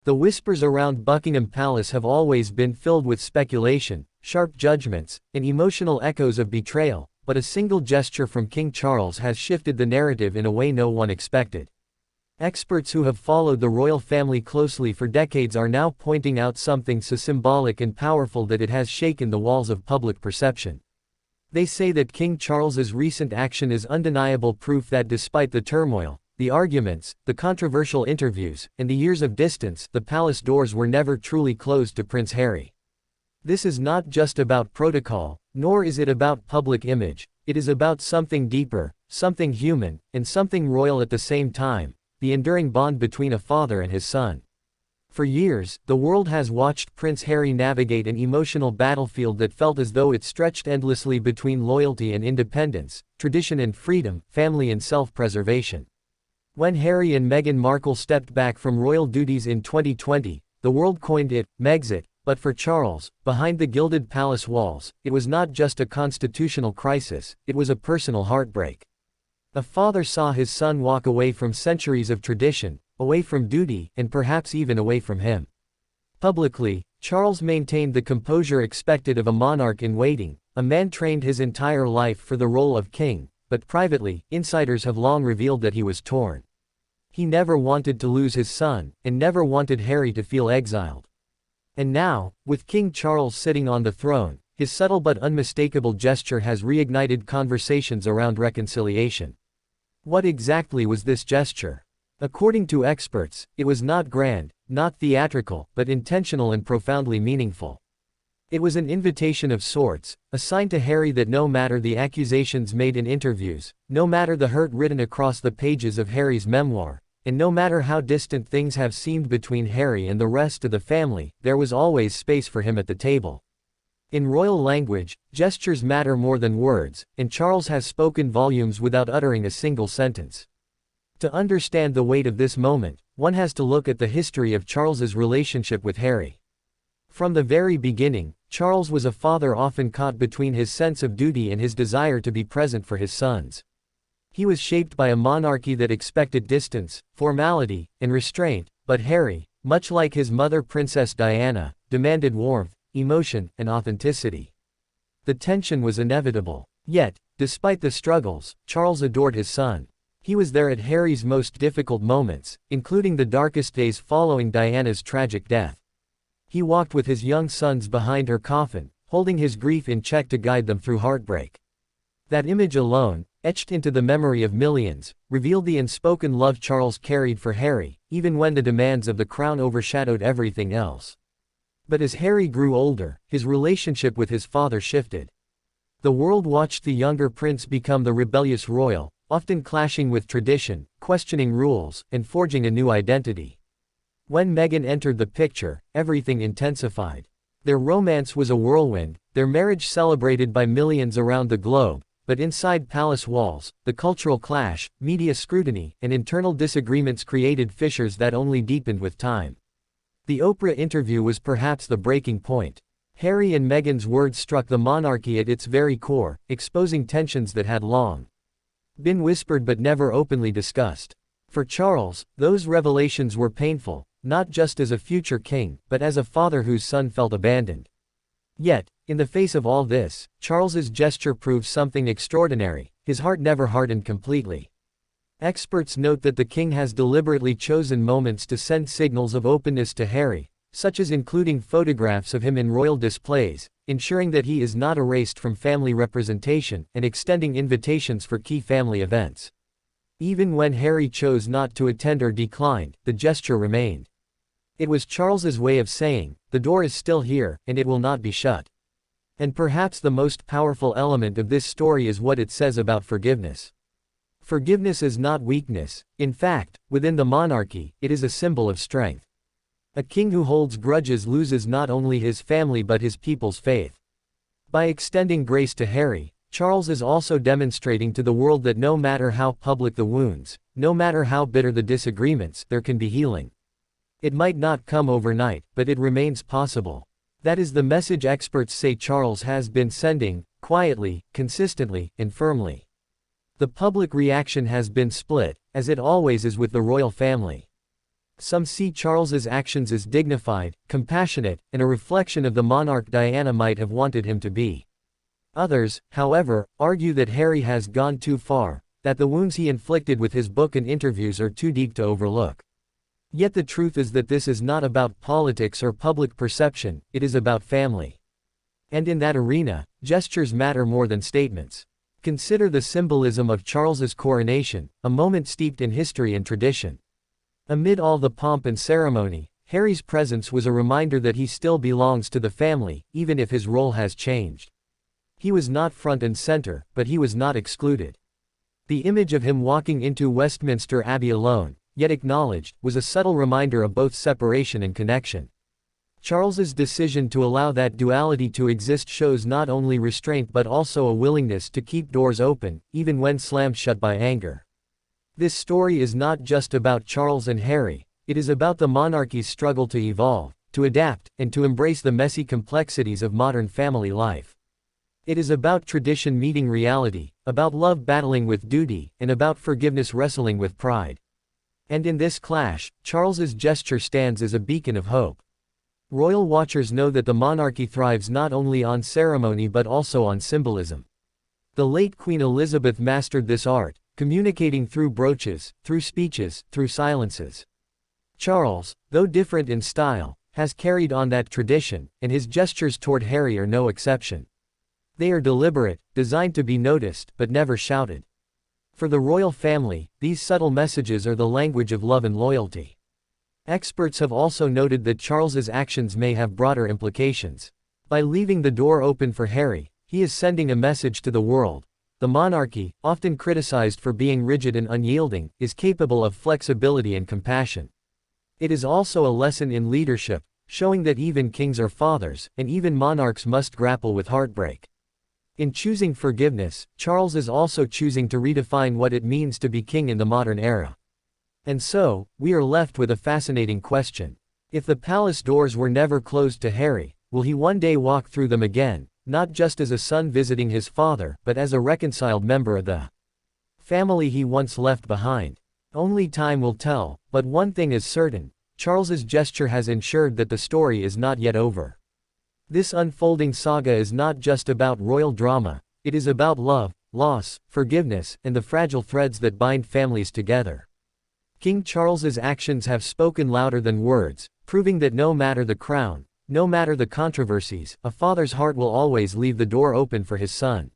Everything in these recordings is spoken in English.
The whispers around Buckingham Palace have always been filled with speculation, sharp judgments, and emotional echoes of betrayal, but a single gesture from King Charles has shifted the narrative in a way no one expected. Experts who have followed the royal family closely for decades are now pointing out something so symbolic and powerful that it has shaken the walls of public perception. They say that King Charles's recent action is undeniable proof that despite the turmoil, the arguments, the controversial interviews, and the years of distance, the palace doors were never truly closed to Prince Harry. This is not just about protocol, nor is it about public image, it is about something deeper, something human, and something royal at the same time, the enduring bond between a father and his son. For years, the world has watched Prince Harry navigate an emotional battlefield that felt as though it stretched endlessly between loyalty and independence, tradition and freedom, family and self-preservation. When Harry and Meghan Markle stepped back from royal duties in 2020, the world coined it Megxit, but for Charles, behind the gilded palace walls, it was not just a constitutional crisis, it was a personal heartbreak. A father saw his son walk away from centuries of tradition, away from duty, and perhaps even away from him. Publicly, Charles maintained the composure expected of a monarch in waiting, a man trained his entire life for the role of king, but privately, insiders have long revealed that he was torn. He never wanted to lose his son, and never wanted Harry to feel exiled. And now, with King Charles sitting on the throne, his subtle but unmistakable gesture has reignited conversations around reconciliation. What exactly was this gesture? According to experts, it was not grand, not theatrical, but intentional and profoundly meaningful. It was an invitation of sorts, a sign to Harry that no matter the accusations made in interviews, no matter the hurt written across the pages of Harry's memoir, and no matter how distant things have seemed between Harry and the rest of the family, there was always space for him at the table. In royal language, gestures matter more than words, and Charles has spoken volumes without uttering a single sentence. To understand the weight of this moment, one has to look at the history of Charles's relationship with Harry. From the very beginning, Charles was a father often caught between his sense of duty and his desire to be present for his sons. He was shaped by a monarchy that expected distance, formality, and restraint, but Harry, much like his mother Princess Diana, demanded warmth, emotion, and authenticity. The tension was inevitable. Yet, despite the struggles, Charles adored his son. He was there at Harry's most difficult moments, including the darkest days following Diana's tragic death. He walked with his young sons behind her coffin, holding his grief in check to guide them through heartbreak. That image alone, etched into the memory of millions, revealed the unspoken love Charles carried for Harry, even when the demands of the crown overshadowed everything else. But as Harry grew older, his relationship with his father shifted. The world watched the younger prince become the rebellious royal, often clashing with tradition, questioning rules, and forging a new identity. When Meghan entered the picture, everything intensified. Their romance was a whirlwind, their marriage celebrated by millions around the globe, but inside palace walls, the cultural clash, media scrutiny, and internal disagreements created fissures that only deepened with time. The Oprah interview was perhaps the breaking point. Harry and Meghan's words struck the monarchy at its very core, exposing tensions that had long been whispered but never openly discussed. For Charles, those revelations were painful, not just as a future king, but as a father whose son felt abandoned. Yet, in the face of all this, Charles's gesture proved something extraordinary. His heart never hardened completely. Experts note that the king has deliberately chosen moments to send signals of openness to Harry, such as including photographs of him in royal displays, ensuring that he is not erased from family representation, and extending invitations for key family events. Even when Harry chose not to attend or declined, the gesture remained. It was Charles's way of saying, "The door is still here, and it will not be shut." And perhaps the most powerful element of this story is what it says about forgiveness. Forgiveness is not weakness. In fact, within the monarchy, it is a symbol of strength. A king who holds grudges loses not only his family but his people's faith. By extending grace to Harry, Charles is also demonstrating to the world that no matter how public the wounds, no matter how bitter the disagreements, there can be healing. It might not come overnight, but it remains possible. That is the message experts say Charles has been sending, quietly, consistently, and firmly. The public reaction has been split, as it always is with the royal family. Some see Charles's actions as dignified, compassionate, and a reflection of the monarch Diana might have wanted him to be. Others, however, argue that Harry has gone too far, that the wounds he inflicted with his book and interviews are too deep to overlook. Yet the truth is that this is not about politics or public perception, it is about family. And in that arena, gestures matter more than statements. Consider the symbolism of Charles's coronation, a moment steeped in history and tradition. Amid all the pomp and ceremony, Harry's presence was a reminder that he still belongs to the family, even if his role has changed. He was not front and center, but he was not excluded. The image of him walking into Westminster Abbey alone, yet acknowledged, was a subtle reminder of both separation and connection. Charles's decision to allow that duality to exist shows not only restraint but also a willingness to keep doors open, even when slammed shut by anger. This story is not just about Charles and Harry, it is about the monarchy's struggle to evolve, to adapt, and to embrace the messy complexities of modern family life. It is about tradition meeting reality, about love battling with duty, and about forgiveness wrestling with pride. And in this clash, Charles's gesture stands as a beacon of hope. Royal watchers know that the monarchy thrives not only on ceremony but also on symbolism. The late Queen Elizabeth mastered this art, communicating through brooches, through speeches, through silences. Charles, though different in style, has carried on that tradition, and his gestures toward Harry are no exception. They are deliberate, designed to be noticed, but never shouted. For the royal family, these subtle messages are the language of love and loyalty. Experts have also noted that Charles's actions may have broader implications. By leaving the door open for Harry, he is sending a message to the world. The monarchy, often criticized for being rigid and unyielding, is capable of flexibility and compassion. It is also a lesson in leadership, showing that even kings are fathers, and even monarchs must grapple with heartbreak. In choosing forgiveness, Charles is also choosing to redefine what it means to be king in the modern era. And so, we are left with a fascinating question. If the palace doors were never closed to Harry, will he one day walk through them again, not just as a son visiting his father, but as a reconciled member of the family he once left behind? Only time will tell, but one thing is certain, Charles's gesture has ensured that the story is not yet over. This unfolding saga is not just about royal drama, it is about love, loss, forgiveness, and the fragile threads that bind families together. King Charles's actions have spoken louder than words, proving that no matter the crown, no matter the controversies, a father's heart will always leave the door open for his son.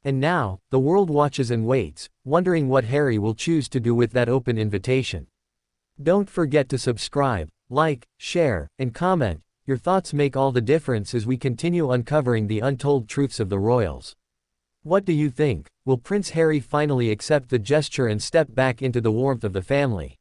And now, the world watches and waits, wondering what Harry will choose to do with that open invitation. Don't forget to subscribe, like, share, and comment. Your thoughts make all the difference as we continue uncovering the untold truths of the royals. What do you think? Will Prince Harry finally accept the gesture and step back into the warmth of the family?